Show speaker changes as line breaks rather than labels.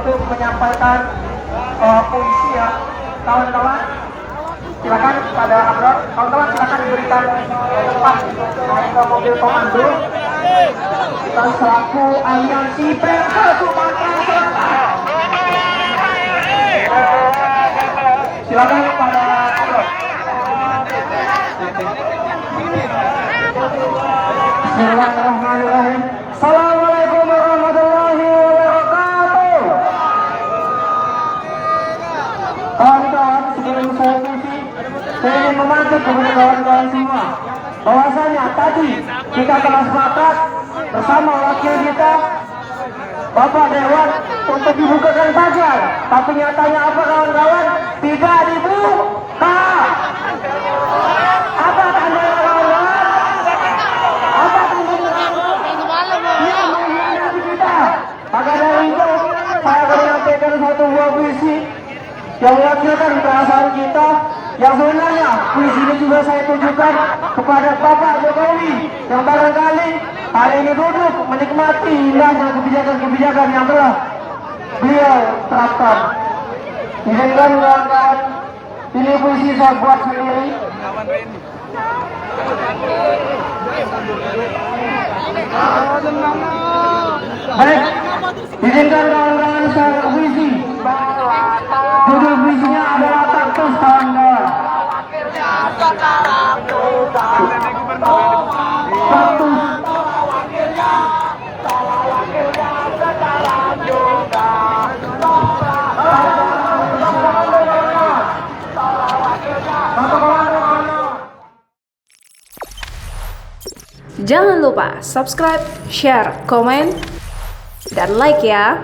Untuk menyampaikan puisi ya, kawan-kawan silakan pada Abrar, kawan-kawan silakan diberikan tempat naik ke mobil komando. Kita selaku aliansi PMK Sumatera Selatan. Silakan pada Abrar. Bismillahirrahmanirrahim. Assalamualaikum warahmatullahi wabarakatuh. Kawan-kawan, sebelum saya puisi, saya ingin memancing kepada kawan-kawan semua bahwasanya tadi kita telah sepakat bersama wakil kita Bapak Dewan untuk dibukakan pagar, tapi nyatanya apa kawan-kawan? Tidak dibuka. Apa tandanya kawan-kawan? Apa tandanya kawan-kawan? Dia mengkhianati kita. Maka dari itu saya akan menyampaikan satu buah puisi yang mewakilkan perasaan kita, yang sebenarnya puisi ini juga saya tujukan kepada Bapak Jokowi yang barangkali hari ini duduk menikmati indahnya kebijakan-kebijakan yang telah beliau terapkan. Izinkan kawan-kawan, ini puisi saya buat sendiri. Baik, izinkan kawan-kawan saya puisi. Judul puisinya adalah Kaktus, kawan-kawan. Kaktus.
Jangan lupa subscribe, share, komen, dan like ya.